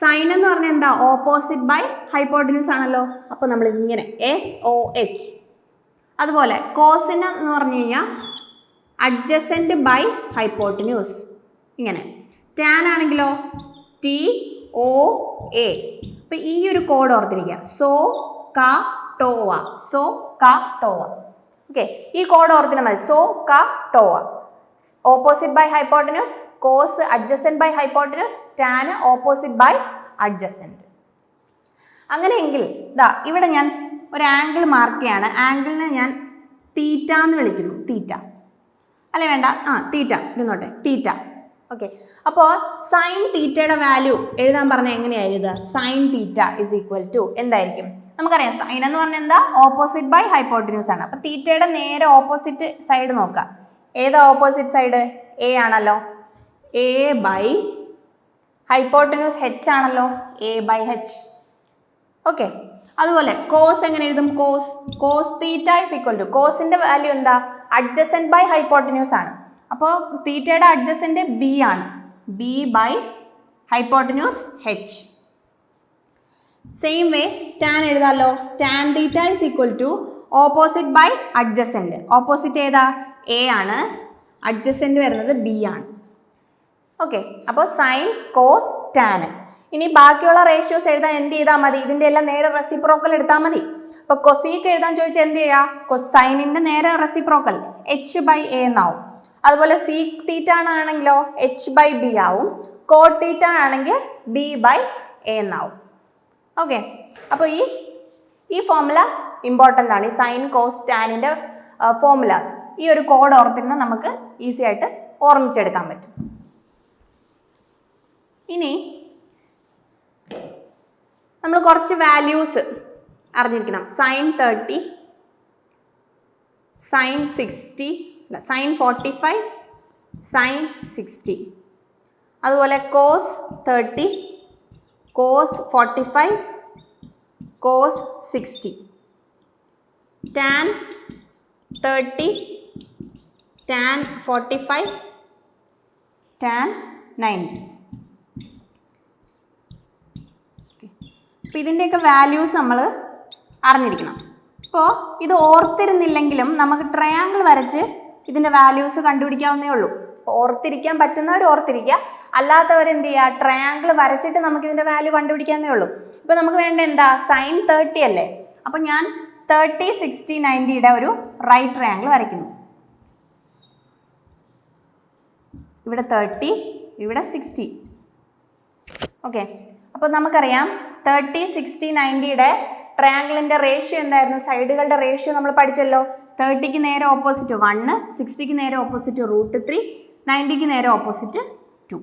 Speaker 1: സൈൻ എന്ന് പറഞ്ഞാൽ എന്താ? ഓപ്പോസിറ്റ് ബൈ ഹൈപ്പോട്ടിന്യൂസ് ആണല്ലോ. അപ്പോൾ നമ്മൾ ഇതിങ്ങനെ SOH. അതുപോലെ കോസിന് എന്ന് പറഞ്ഞു കഴിഞ്ഞാൽ അഡ്ജസൻറ്റ് ബൈ ഹൈപ്പോട്ടിന്യൂസ്, ഇങ്ങനെ. ടാൻ ആണെങ്കിലോ TOA. അപ്പോൾ ഈ ഒരു കോഡ് ഓർത്തിരിക്കുക. SOCA-TOA. ഓക്കെ, ഈ കോഡ് ഓർത്തിനാൽ മതി. SOCA-TOA. Opposite by hypotenuse, cos adjacent by hypotenuse, tan opposite by adjacent. അങ്ങനെയെങ്കിൽ ഇവിടെ ഞാൻ ഒരു ആംഗിൾ മാർക്ക് ചെയ്യാണ്. ആംഗിളിനെ ഞാൻ തീറ്റ എന്ന് വിളിക്കുന്നു. തീറ്റ അല്ലേ? വേണ്ട, തീറ്റ ഇരുന്നോട്ടെ, തീറ്റ. ഓക്കെ, അപ്പോൾ സൈൻ തീറ്റയുടെ വാല്യൂ എഴുതാൻ പറഞ്ഞാൽ എങ്ങനെയായിരുന്നു? Sine theta is equal to എന്തായിരിക്കും? നമുക്കറിയാം സൈൻ എന്ന് പറഞ്ഞാൽ എന്താ, ഓപ്പോസിറ്റ് ബൈ ഹൈപ്പോട്ടന്യൂസ് ആണ്. അപ്പോൾ തീറ്റയുടെ നേരെ ഓപ്പോസിറ്റ് സൈഡ് നോക്കാം. ഏതാ ഓപ്പോസിറ്റ് സൈഡ്? എ ആണല്ലോ. എ ബൈ ഹൈപ്പോട്ടന്യൂസ് h ആണല്ലോ, എ ബൈ h. ഓക്കെ, അതുപോലെ കോസ് എങ്ങനെ എഴുതും? Cos theta is equal to, കോസിന്റെ വാല്യൂ എന്താ, അഡ്ജസെന്റ് ബൈ ഹൈപ്പോട്ടന്യൂസ് ആണ്. അപ്പോൾ തീറ്റയുടെ അഡ്ജസെന്റ് ബി ആണ്, B by hypotenuse h. Same way tan എഴുതാമല്ലോ. Tan theta is equal to opposite by adjacent. Opposite ഏതാ? എ ആണ്, അഡ്ജസെന്റ് വരുന്നത് ബി ആണ്. ഓക്കെ, അപ്പോൾ സൈൻ, കോസ്, ടാൻ. ഇനി ബാക്കിയുള്ള റേഷ്യോസ് എഴുതാൻ എന്ത് ചെയ്താൽ മതി? ഇതിൻ്റെ എല്ലാം നേരെ റെസിപ്രോക്കൽ എടുത്താൽ മതി. അപ്പോൾ കൊസീക്ക് എഴുതാൻ ചോദിച്ചാൽ എന്ത് ചെയ്യുക? കൊസൈനിൻ്റെ നേരെ റെസിപ്രോക്കൽ h ബൈ എ എന്നാവും. അതുപോലെ സീക് തീറ്റ ആണെങ്കിലോ h ബൈ ബി ആവും. കോട്ട് തീറ്റ ആണെങ്കിൽ ബി ബൈ എ എന്നാവും. ഓക്കെ, അപ്പോൾ ഈ ഫോർമുല ഇമ്പോർട്ടൻ്റ് ആണ്. ഈ സൈൻ, കോസ്, ടാനിൻ്റെ ഫോർമുലാസ്, ഈ ഒരു കോഡ് ഓർത്തിരുന്ന് നമുക്ക് ഈസി ആയിട്ട് ഓർമ്മിച്ചെടുക്കാൻ പറ്റും. ഇനി നമ്മൾ കുറച്ച് വാല്യൂസ് അറിഞ്ഞിരിക്കണം. Sine 30, sine 60, sine 45, sine 60. അതുപോലെ cos 30, cos 45, cos 60. Tan 30, tan 45, tan 90. അപ്പോൾ ഇതിൻ്റെയൊക്കെ വാല്യൂസ് നമ്മൾ അറിഞ്ഞിരിക്കണം. അപ്പോൾ ഇത് ഓർത്തിരുന്നില്ലെങ്കിലും നമുക്ക് ട്രയാങ്കിൾ വരച്ച് ഇതിൻ്റെ വാല്യൂസ് കണ്ടുപിടിക്കാവുന്നേ ഉള്ളൂ. അപ്പോൾ ഓർത്തിരിക്കാൻ പറ്റുന്നവർ ഓർത്തിരിക്കുക, അല്ലാത്തവർ എന്ത് ചെയ്യുക, ട്രയാങ്കിൾ വരച്ചിട്ട് നമുക്ക് ഇതിൻ്റെ വാല്യൂ കണ്ടുപിടിക്കാവുന്നേ ഉള്ളൂ. ഇപ്പോൾ നമുക്ക് വേണ്ട എന്താ, സൈൻ 30 അല്ലേ. അപ്പോൾ ഞാൻ 30, 60, 90യുടെ ഒരു റൈറ്റ് ട്രയാങ്കിൾ വരയ്ക്കുന്നു. ഇവിടെ 30, ഇവിടെ 60. ഓക്കെ, അപ്പോൾ നമുക്കറിയാം 30, 60, 90യുടെ ട്രയാങ്കിളിൻ്റെ റേഷ്യോ എന്തായിരുന്നു? സൈഡുകളുടെ റേഷ്യോ നമ്മൾ പഠിച്ചല്ലോ. 30ക്ക് നേരെ ഓപ്പോസിറ്റ് 1, 60ക്ക് നേരെ ഓപ്പോസിറ്റ് √3, 90ക്ക് നേരെ ഓപ്പോസിറ്റ് 2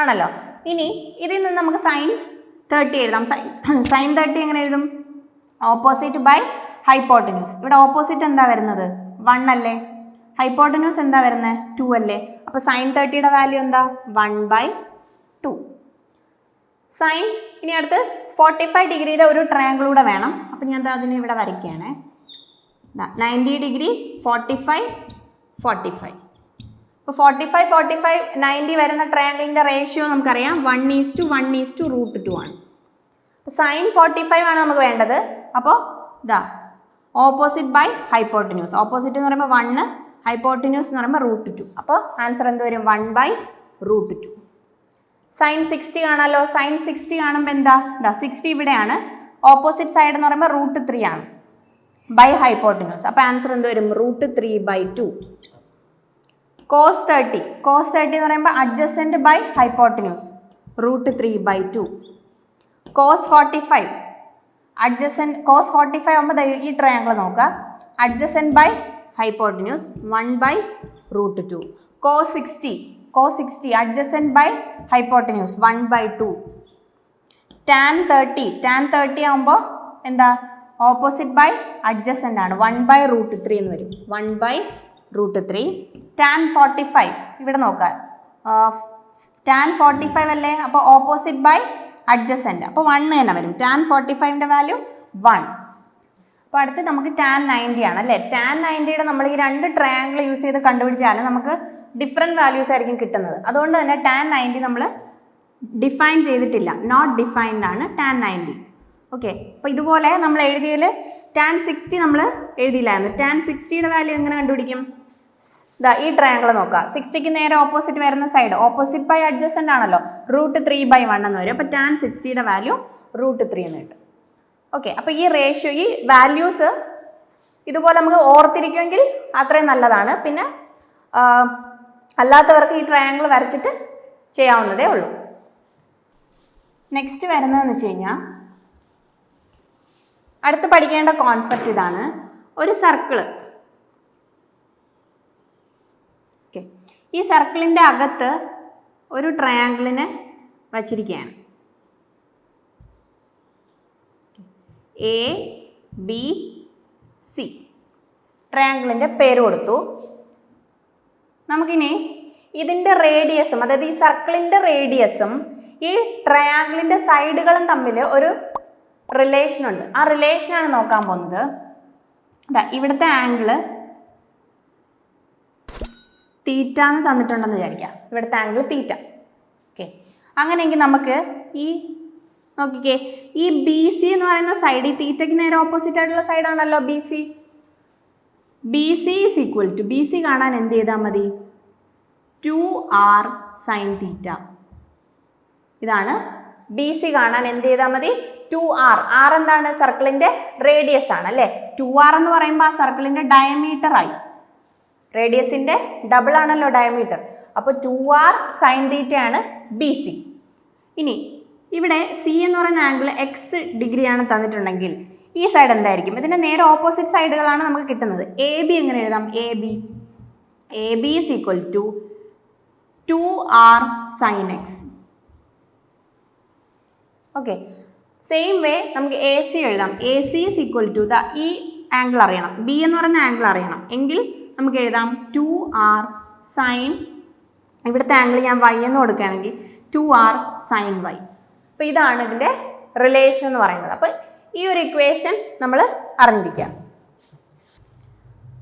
Speaker 1: ആണല്ലോ. ഇനി ഇതിൽ നിന്ന് നമുക്ക് സൈൻ 30 എഴുതാം. സൈൻ 30 എങ്ങനെ എഴുതും? Opposite by hypotenuse. ഇവിടെ ഓപ്പോസിറ്റ് എന്താ വരുന്നത്? 1 അല്ലേ. ഹൈപ്പോട്ടന്യൂസ് എന്താ വരുന്നത്? 2 അല്ലേ. അപ്പോൾ സൈൻ 30യുടെ വാല്യൂ എന്താ? 1/2. സൈൻ, ഇനി അടുത്ത് 45 ഡിഗ്രിയുടെ ഒരു ട്രയാങ്കിൾ കൂടെ വേണം. അപ്പം ഞാൻ അതിന് ഇവിടെ വരയ്ക്കുകയാണ്. 90 ഡിഗ്രി, 45, 45. അപ്പോൾ 45, 45, 90 വരുന്ന ട്രയാങ്കിളിൻ്റെ റേഷ്യോ നമുക്കറിയാം 1:1:√2 ആണ്. അപ്പോൾ സൈൻ 45 ആണ് നമുക്ക് വേണ്ടത്. അപ്പോൾ ഓപ്പോസിറ്റ് ബൈ ഹൈപ്പോട്ടന്യൂസ്. ഓപ്പോസിറ്റ് എന്ന് പറയുമ്പോൾ 1, ഹൈപ്പോട്ടന്യൂസ് എന്ന് പറയുമ്പോൾ √2. അപ്പോൾ ആൻസർ എന്ത് വരും? 1/√2. സൈൻ 60 കാണാമല്ലോ. സൈൻ 60 കാണുമ്പോൾ എന്താ? 60 ഇവിടെയാണ്. ഓപ്പോസിറ്റ് സൈഡ് എന്ന് പറയുമ്പോൾ √3 ആണ് ബൈ ഹൈപ്പോട്ടന്യൂസ്. അപ്പോൾ ആൻസർ എന്ത് വരും? √3/2. കോസ് 30. കോസ് 30 എന്ന് പറയുമ്പോൾ adjacent by hypotenuse, √3/2. Cos 45. Adjacent, cos 45 ആകുമ്പോൾ ഈ ട്രയാങ്കിൾ നോക്കുക. Adjacent by hypotenuse 1/√2. Cos 60. Cos 60 adjacent by hypotenuse 1/2. Tan 30. Tan 30 ആകുമ്പോൾ എന്താ? ഓപ്പോസിറ്റ് ബൈ അഡ്ജസെന്റ് ആണ്, 1/√3 എന്ന് വരും. 1/√3. ടാൻ 45 ഇവിടെ നോക്കുക. ടാൻ 45 അല്ലേ. അപ്പോൾ ഓപ്പോസിറ്റ് ബൈ അഡ്ജസെന്റ്, അപ്പോൾ 1 തന്നെ വരും. ടാൻ 45ൻ്റെ വാല്യൂ 1. അപ്പോൾ അടുത്ത് നമുക്ക് ടാൻ 90 ആണ് അല്ലേ. ടാൻ 90യുടെ നമ്മൾ ഈ രണ്ട് ട്രയാങ്കിൾ യൂസ് ചെയ്ത് കണ്ടുപിടിച്ചാൽ നമുക്ക് ഡിഫറെൻറ്റ് വാല്യൂസ് ആയിരിക്കും കിട്ടുന്നത്. അതുകൊണ്ട് തന്നെ ടാൻ 90 നമ്മൾ ഡിഫൈൻ ചെയ്തിട്ടില്ല, നോട്ട് ഡിഫൈൻഡ് ആണ് ടാൻ 90. ഓക്കെ, അപ്പോൾ ഇതുപോലെ നമ്മൾ എഴുതിയതിൽ ടാൻ 60 നമ്മൾ എഴുതിയില്ലായിരുന്നു. ടാൻ 60യുടെ വാല്യൂ എങ്ങനെ കണ്ടുപിടിക്കും? ഈ ട്രയാങ്കിൾ നോക്കുക. 60ക്ക് നേരെ ഓപ്പോസിറ്റ് വരുന്ന സൈഡ് ഓപ്പോസിറ്റ് ബൈ അഡ്ജസെന്റ് ആണല്ലോ, √3/1 എന്ന് വരും. അപ്പോൾ ടാൻ 60യുടെ വാല്യൂ √3 എന്ന് കിട്ടും. ഓക്കെ, അപ്പോൾ ഈ റേഷ്യോ, ഈ വാല്യൂസ് ഇതുപോലെ നമുക്ക് ഓർത്തിരിക്കുമെങ്കിൽ അത്രയും നല്ലതാണ്. പിന്നെ അല്ലാത്തവർക്ക് ഈ ട്രയാങ്കിൾ വരച്ചിട്ട് ചെയ്യാവുന്നതേ ഉള്ളൂ. നെക്സ്റ്റ് വരുന്നതെന്ന് വെച്ച് കഴിഞ്ഞാൽ അടുത്ത് പഠിക്കേണ്ട കോൺസെപ്റ്റ് ഇതാണ്. ഒരു സർക്കിള്, ഓക്കെ, ഈ സർക്കിളിൻ്റെ അകത്ത് ഒരു ട്രയാങ്കിളിനെ വച്ചിരിക്കുകയാണ്. A B C. ട്രയാങ്കിളിൻ്റെ പേര് കൊടുത്തു. നമുക്കിനി ഇതിൻ്റെ റേഡിയസും, അതായത് ഈ സർക്കിളിൻ്റെ റേഡിയസും ഈ ട്രയാങ്കിളിൻ്റെ സൈഡുകളും തമ്മിൽ ഒരു റിലേഷൻ ഉണ്ട്. ആ റിലേഷനാണ് നോക്കാൻ പോകുന്നത്. ഇവിടുത്തെ ആംഗിള് തീറ്റ എന്ന് തന്നിട്ടുണ്ടെന്ന് വിചാരിക്കാം. ഇവിടുത്തെ ആംഗിൾ തീറ്റ. ഓക്കെ, അങ്ങനെയെങ്കിൽ നമുക്ക് ഈ നോക്കിക്കേ, ഈ ബി സി എന്ന് പറയുന്ന സൈഡ്, ഈ തീറ്റയ്ക്ക് നേരെ ഓപ്പോസിറ്റ് ആയിട്ടുള്ള സൈഡാണല്ലോ B C. B C is equal to, B C കാണാൻ എന്ത് ചെയ്താൽ മതി? 2r sine theta. ഇതാണ് ബി സി കാണാൻ എന്ത് ചെയ്താൽ മതി? 2r. ആർ എന്താണ്? സർക്കിളിൻ്റെ റേഡിയസ് ആണ് അല്ലേ? 2r എന്ന് പറയുമ്പോൾ ആ സർക്കിളിൻ്റെ ഡയമീറ്റർ ആയി. റേഡിയസിൻ്റെ ഡബിൾ ആണല്ലോ ഡയമീറ്റർ. അപ്പോൾ 2r സൈൻ തീറ്റയാണ് ബി സി. ഇനി ഇവിടെ സി എന്ന് പറയുന്ന ആംഗിൾ എക്സ് ഡിഗ്രിയാണ് തന്നിട്ടുണ്ടെങ്കിൽ ഈ സൈഡ് എന്തായിരിക്കും? ഇതിൻ്റെ നേരെ ഓപ്പോസിറ്റ് സൈഡുകളാണ് നമുക്ക് കിട്ടുന്നത്. എ ബി എങ്ങനെ എഴുതാം? A B is equal to 2r sine x. Okay, same way നമുക്ക് എ സി എഴുതാം. A C is equal to ഈ ആംഗിൾ അറിയണം, ബി എന്ന് പറയുന്ന ആംഗിൾ അറിയണം എങ്കിൽ നമുക്ക് എഴുതാം 2r സൈൻ, ഇവിടുത്തെ ആംഗിൾ ഞാൻ y എന്ന് കൊടുക്കുകയാണെങ്കിൽ 2r സൈൻ y. അപ്പോൾ ഇതാണ് ഇതിൻ്റെ റിലേഷൻ എന്ന് പറയുന്നത്. അപ്പോൾ ഈ ഒരു ഇക്വേഷൻ നമ്മൾ അറിഞ്ഞിരിക്കുക.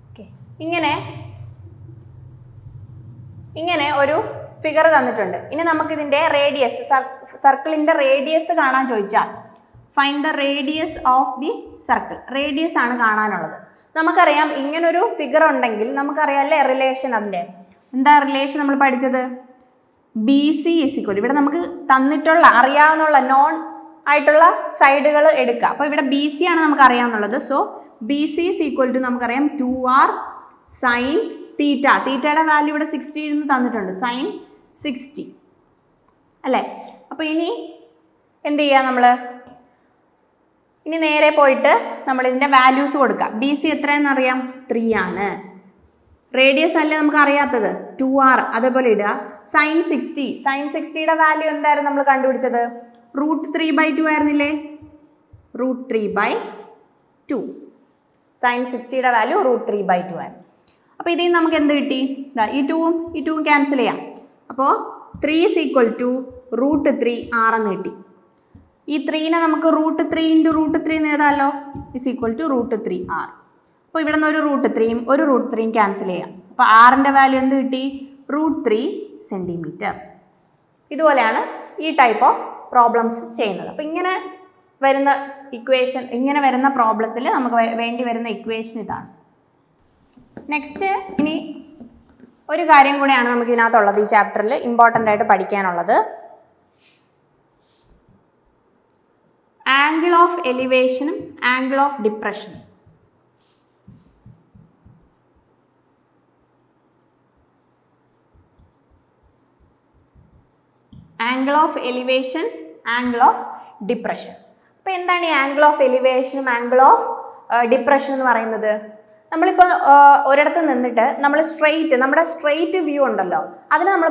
Speaker 1: ഓക്കെ, ഇങ്ങനെ ഒരു ഫിഗർ തന്നിട്ടുണ്ട്. ഇനി നമുക്കിതിൻ്റെ റേഡിയസ്, സർക്കിളിൻ്റെ റേഡിയസ് കാണാൻ ചോദിച്ചാൽ find the radius of the circle. Radius ആണ് കാണാനുള്ളത്. നമുക്കറിയാം ഇങ്ങനൊരു ഫിഗർ ഉണ്ടെങ്കിൽ നമുക്കറിയാം അല്ലേ റിലേഷൻ. അതിൻ്റെ എന്താ റിലേഷൻ നമ്മൾ പഠിച്ചത്? ബി സി ഈസ് ഈക്വൽ, ഇവിടെ നമുക്ക് തന്നിട്ടുള്ള അറിയാവുന്ന നോൺ ആയിട്ടുള്ള സൈഡുകൾ എടുക്കുക. അപ്പോൾ ഇവിടെ ബി സി ആണ് നമുക്ക് അറിയാവുന്നുള്ളത്. So B C is equal to നമുക്കറിയാം 2r സൈൻ തീറ്റ. തീറ്റയുടെ വാല്യൂ ഇവിടെ 60 എന്ന് തന്നിട്ടുണ്ട്, സൈൻ 60 അല്ലേ? അപ്പോൾ ഇനി എന്ത് ചെയ്യുക നമ്മൾ? ഇനി നേരെ പോയിട്ട് നമ്മൾ ഇതിൻ്റെ വാല്യൂസ് കൊടുക്കുക. B C എത്രയെന്നറിയാം? 3 ആണ്. റേഡിയസ് അല്ലേ നമുക്ക് അറിയാത്തത്, 2r. അതേപോലെ ഇടുക. സൈൻ 60, സൈൻ 60യുടെ വാല്യൂ എന്തായിരുന്നു നമ്മൾ കണ്ടുപിടിച്ചത്? √3/2 ആയിരുന്നില്ലേ? √3/2. സൈൻ 60യുടെ വാല്യൂ √3/2 ആണ്. അപ്പോൾ ഇതിൽ നമുക്ക് എന്ത് കിട്ടി? ഈ 2ഉം ക്യാൻസൽ ചെയ്യാം. അപ്പോൾ 3 ഈസ് ഈക്വൽ ടു √3r എന്ന് കിട്ടി. ഈ 3നെ നമുക്ക് √3 × √3 എന്ന് എഴുതാമല്ലോ. Is equal to √3r. അപ്പോൾ ഇവിടെ നിന്ന് ഒരു √3യും ഒരു √3യും ക്യാൻസൽ ചെയ്യാം. അപ്പോൾ ആറിൻ്റെ വാല്യൂ എന്ത് കിട്ടി? √3 സെൻറ്റിമീറ്റർ. ഇതുപോലെയാണ് ഈ ടൈപ്പ് ഓഫ് പ്രോബ്ലംസ് ചെയ്യുന്നത്. അപ്പോൾ ഇങ്ങനെ വരുന്ന ഇക്വേഷൻ, ഇങ്ങനെ വരുന്ന പ്രോബ്ലത്തിൽ നമുക്ക് വേണ്ടി വരുന്ന ഇക്വേഷൻ ഇതാണ്. നെക്സ്റ്റ് ഇനി ഒരു കാര്യം കൂടെയാണ് നമുക്ക് ഇതിനകത്തുള്ളത്, ഈ ചാപ്റ്ററിൽ ഇമ്പോർട്ടൻ്റ് ആയിട്ട് പഠിക്കാനുള്ളത്. ആംഗിൾ ഓഫ് എലിവേഷനും ആംഗിൾ ഓഫ് ഡിപ്രഷനും. Angle of elevation, angle of depression. അപ്പോൾ എന്താണ് ഈ ആംഗിൾ ഓഫ് എലിവേഷനും ആംഗിൾ ഓഫ് ഡിപ്രഷൻ എന്ന് പറയുന്നത്? നമ്മളിപ്പോൾ ഒരിടത്ത് നിന്നിട്ട് നമ്മൾ നമ്മുടെ സ്ട്രെയിറ്റ് വ്യൂ ഉണ്ടല്ലോ, അതിന് നമ്മൾ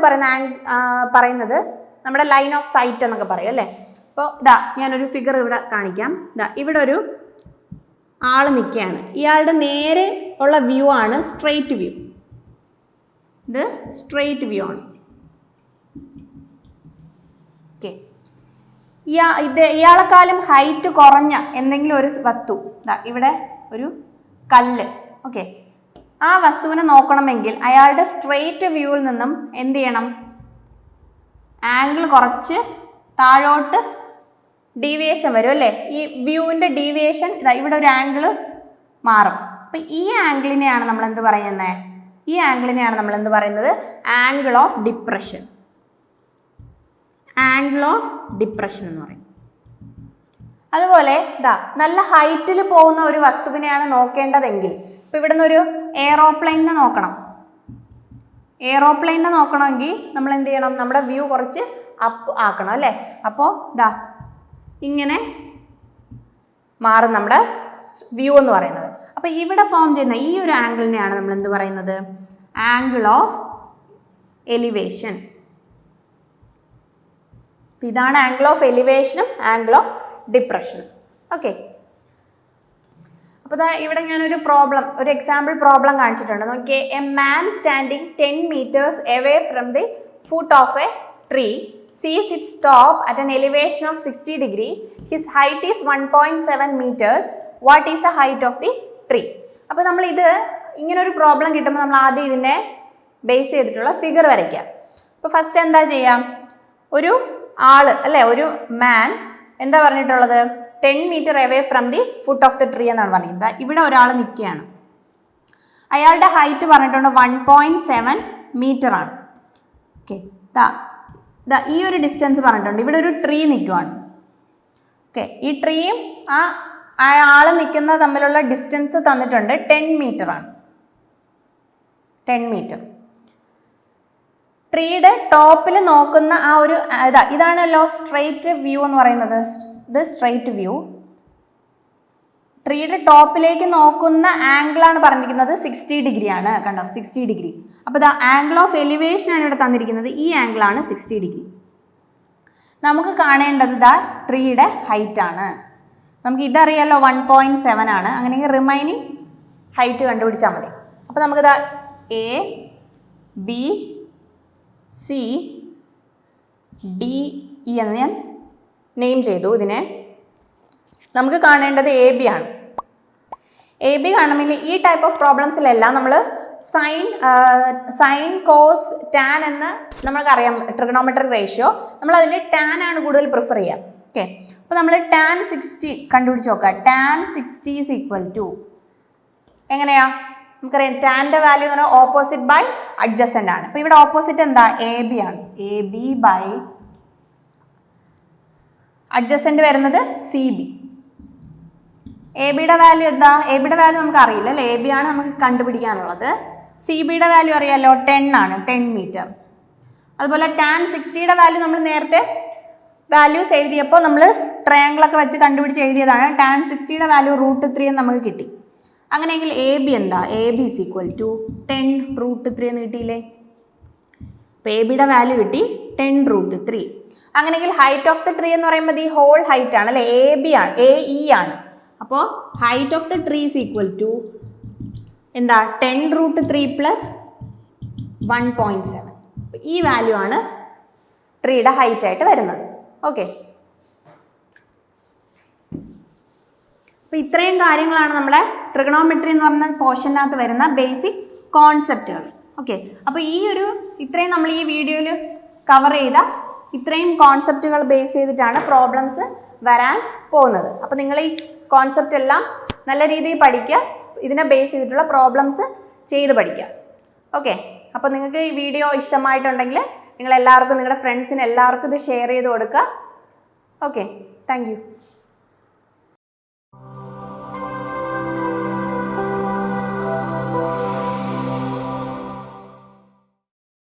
Speaker 1: പറയുന്നത് നമ്മുടെ ലൈൻ ഓഫ് സൈറ്റ് എന്നൊക്കെ പറയും അല്ലേ? അപ്പോൾ ഞാനൊരു ഫിഗർ ഇവിടെ കാണിക്കാം. ഇവിടെ ഒരു ആൾ നിൽക്കുകയാണ്. ഇയാളുടെ നേരെ ഉള്ള വ്യൂ ആണ് സ്ട്രെയിറ്റ് വ്യൂ. ഇത് സ്ട്രെയിറ്റ് വ്യൂ ആണ്. ഓക്കെ, ഇയാളെക്കാളും ഹൈറ്റ് കുറഞ്ഞ എന്തെങ്കിലും ഒരു വസ്തു, ഇവിടെ ഒരു കല്ല്. ഓക്കെ, ആ വസ്തുവിനെ നോക്കണമെങ്കിൽ അയാളുടെ സ്ട്രെയിറ്റ് വ്യൂവിൽ നിന്നും എന്ത് ചെയ്യണം? ആംഗിൾ കുറച്ച് താഴോട്ട് ഡീവിയേഷൻ വരും അല്ലേ? ഈ വ്യൂവിൻ്റെ ഡീവിയേഷൻ ഇവിടെ ഒരു ആംഗിൾ മാറും. അപ്പം ഈ ആംഗിളിനെയാണ് നമ്മൾ എന്ത് പറയുന്നത്? Angle of depression. Angle of depression എന്ന് പറയും. അതുപോലെ നല്ല ഹൈറ്റിൽ പോകുന്ന ഒരു വസ്തുവിനെയാണ് നോക്കേണ്ടതെങ്കിൽ, ഇപ്പം ഇവിടുന്ന് ഒരു എയറോപ്ലെയിനെ നോക്കണമെങ്കിൽ നമ്മൾ എന്ത് ചെയ്യണം? നമ്മുടെ വ്യൂ കുറച്ച് അപ്പ് ആക്കണം അല്ലേ? അപ്പോൾ ഇങ്ങനെ മാറും നമ്മുടെ വ്യൂ എന്ന് പറയുന്നത്. അപ്പോൾ ഇവിടെ ഫോം ചെയ്യുന്ന ഈ ഒരു ആംഗിളിനെയാണ് നമ്മൾ എന്ത് പറയുന്നത്? Angle of elevation. ഇതാണ് ആംഗിൾ ഓഫ് എലിവേഷനും ആംഗിൾ ഓഫ് ഡിപ്രഷനും. ഓക്കെ, അപ്പോൾ ഇവിടെ ഞാനൊരു പ്രോബ്ലം, ഒരു എക്സാമ്പിൾ പ്രോബ്ലം കാണിച്ചിട്ടുണ്ട്. നോക്കിയേ, a man standing 10 meters away from the foot of a tree sees its top at an elevation of 60 degree. His height is 1.7 meters. What is the height of the tree? അപ്പോൾ നമ്മൾ ഇത് ഇങ്ങനെ ഒരു problem കിട്ടുമ്പോൾ നമ്മൾ ആദ്യം ഇതിനെ base ചെയ്തിട്ടുള്ള ഫിഗർ വരയ്ക്കാം. അപ്പോൾ ഫസ്റ്റ് എന്താ ചെയ്യാം, ഒരു ആള് അല്ലേ, ഒരു മാൻ എന്താ പറഞ്ഞിട്ടുള്ളത്, 10 meter away from the foot of the tree എന്നാണ് പറഞ്ഞിരിക്കുന്നത്. ഇവിടെ ഒരാൾ നിൽക്കുകയാണ്, അയാളുടെ ഹൈറ്റ് പറഞ്ഞിട്ടുണ്ട് 1.7 meter ആണ്. ഓക്കെ, ഈ ഒരു ഡിസ്റ്റൻസ് പറഞ്ഞിട്ടുണ്ട്. ഇവിടെ ഒരു ട്രീ നിൽക്കുവാണ്. ഓക്കെ, ഈ ട്രീയും ആ ആൾ നിൽക്കുന്ന തമ്മിലുള്ള ഡിസ്റ്റൻസ് തന്നിട്ടുണ്ട് 10 meter ആണ്. 10 meter. ട്രീയുടെ ടോപ്പിൽ നോക്കുന്ന ആ ഒരു ഇതാണല്ലോ സ്ട്രെയിറ്റ് വ്യൂ എന്ന് പറയുന്നത്. ഇത് സ്ട്രെയിറ്റ് വ്യൂ. ട്രീയുടെ ടോപ്പിലേക്ക് നോക്കുന്ന ആംഗിളാണ് പറഞ്ഞിരിക്കുന്നത് 60 degree ആണ്. കണ്ടോ, 60 degree. അപ്പോൾ ദ ആംഗിൾ ഓഫ് എലിവേഷൻ ആണ് ഇവിടെ തന്നിരിക്കുന്നത്. ഈ ആംഗിളാണ് 60 degree. നമുക്ക് കാണേണ്ടത് ദാ ട്രീയുടെ ഹൈറ്റ് ആണ്. നമുക്ക് ഇതറിയാലോ 1.7 ആണ്. അങ്ങനെയെങ്കിൽ റിമൈനിങ് ഹൈറ്റ് കണ്ടുപിടിച്ചാൽ മതി. അപ്പോൾ നമുക്കിതാ A B C D E എന്ന് ഞാൻ നെയിം ചെയ്തു. ഇതിനെ നമുക്ക് കാണേണ്ടത് എ ബി ആണ്. എ ബി കാണണമെങ്കിൽ ഈ ടൈപ്പ് ഓഫ് പ്രോബ്ലംസിലെല്ലാം നമ്മൾ സൈൻ കോസ് ടാൻ എന്ന് നമ്മൾക്കറിയാം, ട്രിഗണോമെട്രിക് റേഷ്യോ. നമ്മൾ അതിൽ ടാൻ ആണ് കൂടുതൽ പ്രിഫർ ചെയ്യുക. ഓക്കെ, അപ്പോൾ നമ്മൾ ടാൻ 60 കണ്ടുപിടിച്ച് നോക്കാം. ടാൻ 60 ഈസ് ഈക്വൽ ടു എങ്ങനെയാ, നമുക്കറിയാം ടാൻ്റെ വാല്യൂ എന്ന് പറഞ്ഞാൽ ഓപ്പോസിറ്റ് ബൈ അഡ്ജസൻ്റ് ആണ്. അപ്പോൾ ഇവിടെ ഓപ്പോസിറ്റ് എന്താ, എ ബി ആണ്. എ ബി ബൈ അഡ്ജസൻ്റ് വരുന്നത് സി ബി. എ ബിയുടെ വാല്യൂ എന്താ, എ ബിയുടെ വാല്യൂ നമുക്ക് അറിയില്ല അല്ലേ, എ ബി ആണ് നമുക്ക് കണ്ടുപിടിക്കാനുള്ളത്. സി ബിയുടെ വാല്യൂ അറിയാലോ, 10 ആണ്, 10 meter. അതുപോലെ ടാൻ 60യുടെ വാല്യൂ നമ്മൾ നേരത്തെ വാല്യൂസ് എഴുതിയപ്പോൾ നമ്മൾ ട്രയാങ്കിളൊക്കെ വെച്ച് കണ്ടുപിടിച്ച് എഴുതിയതാണ്. ടാൻ 60യുടെ വാല്യൂ √3 എന്ന് നമുക്ക് കിട്ടി. അങ്ങനെയെങ്കിൽ എ ബി എന്താ, A B is equal to 10 √3 എന്ന് കിട്ടിയില്ലേ. അപ്പോൾ എ ബിയുടെ വാല്യൂ കിട്ടി 10 √3. അങ്ങനെയെങ്കിൽ ഹൈറ്റ് ഓഫ് ദ ട്രീ എന്ന് പറയുമ്പോൾ ഈ ഹോൾ ഹൈറ്റ് ആണ് അല്ലേ, എ ബി ആണ്, എ ഇ ആണ്. അപ്പോൾ height of the tree is equal to എന്താ, 10 √3 പ്ലസ് 1.7. ഈ വാല്യൂ ആണ് ട്രീയുടെ ഹൈറ്റ് ആയിട്ട് വരുന്നത്. ഓക്കെ, അപ്പോൾ ഇത്രയും കാര്യങ്ങളാണ് നമ്മളെ ട്രിഗണോമെട്രി എന്ന് പറഞ്ഞ പോർഷനകത്ത് വരുന്ന ബേസിക് കോൺസെപ്റ്റുകൾ. ഓക്കെ, അപ്പോൾ ഇത്രയും നമ്മൾ ഈ വീഡിയോയിൽ കവർ ചെയ്ത ഇത്രയും കോൺസെപ്റ്റുകൾ ബേസ് ചെയ്തിട്ടാണ് പ്രോബ്ലംസ് വരാൻ പോകുന്നത്. അപ്പോൾ നിങ്ങൾ ഈ കോൺസെപ്റ്റ് എല്ലാം നല്ല രീതിയിൽ പഠിക്കുക, ഇതിനെ ബേസ് ചെയ്തിട്ടുള്ള പ്രോബ്ലംസ് ചെയ്ത് പഠിക്കുക. ഓക്കെ, അപ്പോൾ നിങ്ങൾക്ക് ഈ വീഡിയോ ഇഷ്ടമായിട്ടുണ്ടെങ്കിൽ നിങ്ങൾ എല്ലാവർക്കും, നിങ്ങളുടെ ഫ്രണ്ട്സിന് എല്ലാവർക്കും ഇത് ഷെയർ ചെയ്ത് കൊടുക്കുക. Okay, thank you.